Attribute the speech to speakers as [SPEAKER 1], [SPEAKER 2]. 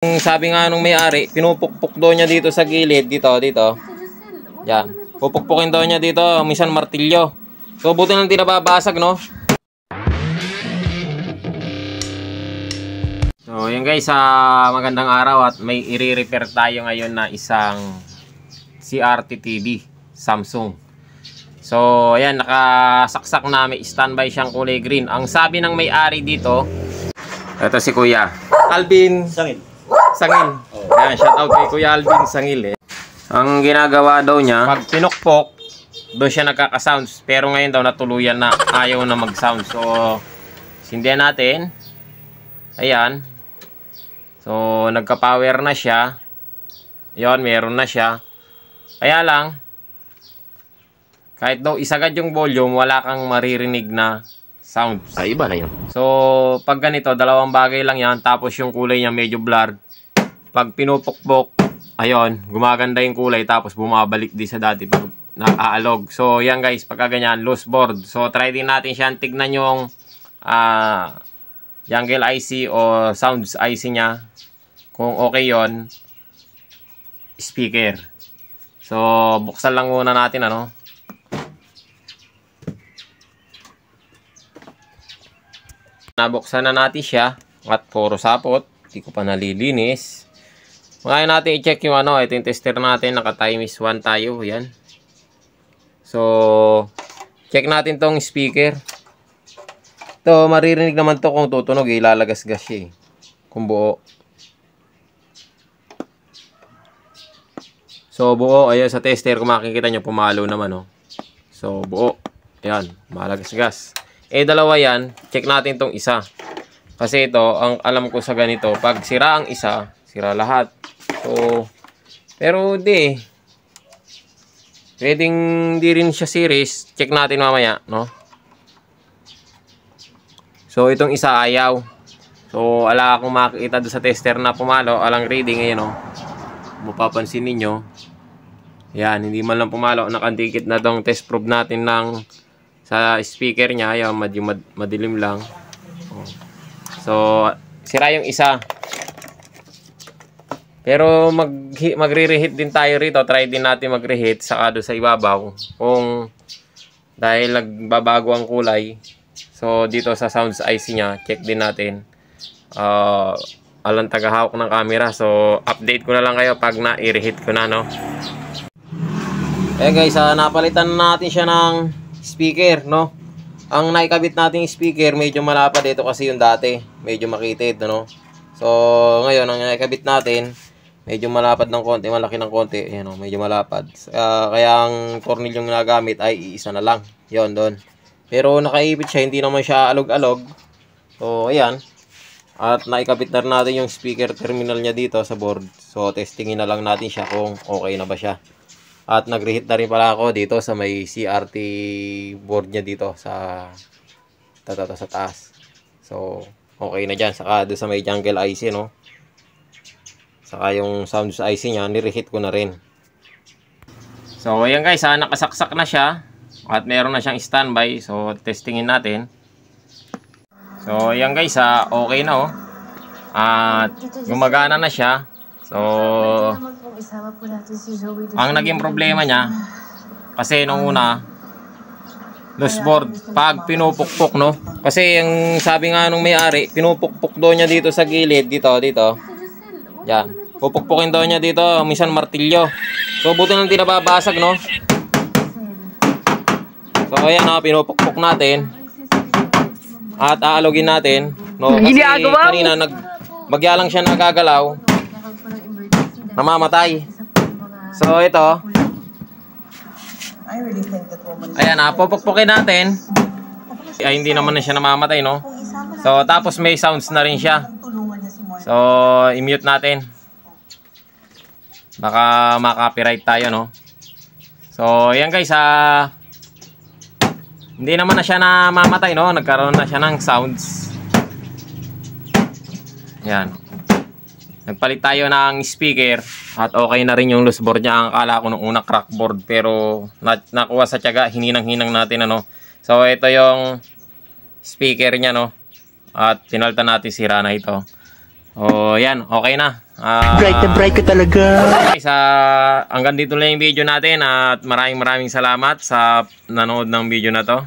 [SPEAKER 1] Sabi nga nung may-ari, pinupukpok daw niya dito sa gilid, dito. Yan. Pupukpukin daw niya dito, minsan martilyo. So, buti nang di nababasag, no? So, yun guys, magandang araw at may i-repair tayo ngayon na isang CRT TV, Samsung. So, ayan, nakasaksak na, may standby siyang kulay green. Ang sabi ng may-ari dito, ito si Kuya Alvin Sangil. Ayan, shout out kay Kuya Alvin Sangil. Ang ginagawa daw niya, pag pinukpok, doon siya nagkaka-sounds. Pero ngayon daw natuluyan na, ayaw na mag-sound. So, sindihan natin. Ayan. So, nagka-power na siya. Ayan, meron na siya. Kaya lang, kahit daw isagad yung volume, wala kang maririnig na sound. Sa iba na yun. So, pag ganito, dalawang bagay lang yan. Tapos yung kulay niya medyo blurred. Pag pinupukpok, ayun, gumaganda yung kulay. Tapos bumabalik di sa dati pag nakaalog. So, yan guys, pagka ganyan, loose board. So, try din natin siya. Tignan yung jungle IC o sounds IC niya. Kung okay yon, speaker. So, buksan lang muna natin, ano. Nabuksan na natin siya at puro sapot, hindi ko pa nalilinis. Ngayon natin i-check yung ano, ito yung tester natin, naka-time is 1 tayo, yan. So, check natin tong speaker. Ito, maririnig naman to kung tutunog, ilalagas-gas siya eh. Kung buo. So, buo, ayun sa tester, kung makikita nyo, pumalo naman, oh. So, buo. Ayan, malagas-gas. Eh, dalawa yan. Check natin tong isa. Kasi ito, ang alam ko sa ganito, pag sira ang isa, sira lahat. So, pero di. Pwedeng di rin siya series. Check natin mamaya, no? So, itong isa ayaw. So, ala akong makikita doon sa tester na pumalo. Alang reading, ngayon, no? Mapapansin ninyo. Yan, hindi man lang pumalo. Nakandikit na tong test probe natin ng sa speaker niya. Ayan, madilim lang. So, sira yung isa. Pero magre-reheat din tayo rito. Try din natin mag-reheat saka doon sa ibabaw. Kung dahil nagbabago ang kulay. So, dito sa sounds IC niya, check din natin. Alang tagahawak ng camera. So, update ko na lang kayo pag na-reheat ko na, no? Eh guys, napalitan na natin siya ng speaker, no? Ang naikabit nating speaker medyo malapad dito kasi yung dati medyo makitid, no? So ngayon ang naikabit natin medyo malapad ng konti, malaki ng konti, ayan, no? Medyo malapad, kaya ang tornilyong ginagamit ay iisa na lang, yon doon. Pero nakaipit siya, hindi naman siya alog-alog. So ayan, at naikabit na natin yung speaker terminal niya dito sa board. So testingin na lang natin siya kung okay na ba siya. At nag-reheat na rin pala ako dito sa may CRT board niya dito sa taas. So, okay na dyan. Saka doon sa may jungle IC, no? Saka yung sounds IC niya, ni-reheat ko na rin. So, ayan guys, nakasaksak na siya. At meron na siyang standby. So, testingin natin. So, ayan guys, okay na, oh. At gumagana na siya. So, ang naging problema niya, kasi nung una, loose board, pag pinupukpok, no? Kasi yung sabi nga nung may-ari, pinupukpok daw niya dito sa gilid, dito. Yan. Pupukpukin daw niya dito, minsan martilyo. So, buti nang di nababasag, no? So, ayan, no? Pinupukpok natin. At aalogin natin, no? Kasi kanina, bagya lang siya nagagalaw. Namamatay. So ito, ayan, pupukpukin natin. Ay, hindi naman na siya namamatay, no? So tapos may sounds na rin siya. So i-mute natin, baka ma-copyright tayo, no? So ayan guys, hindi naman na siya namamatay, no? Nagkaroon na siya ng sounds. Ayan, nagpalit tayo ng speaker at okay na rin yung loose board niya. Ang akala ko nung una crack board, pero nakuha sa tiyaga, hininang-hinang natin, ano. So ito yung speaker niya, no. At pinalitan natin, sira na ito. O yan, okay na.
[SPEAKER 2] Bright na bright ka talaga.
[SPEAKER 1] Guys, hanggang dito lang yung video natin at maraming salamat sa nanood ng video na to.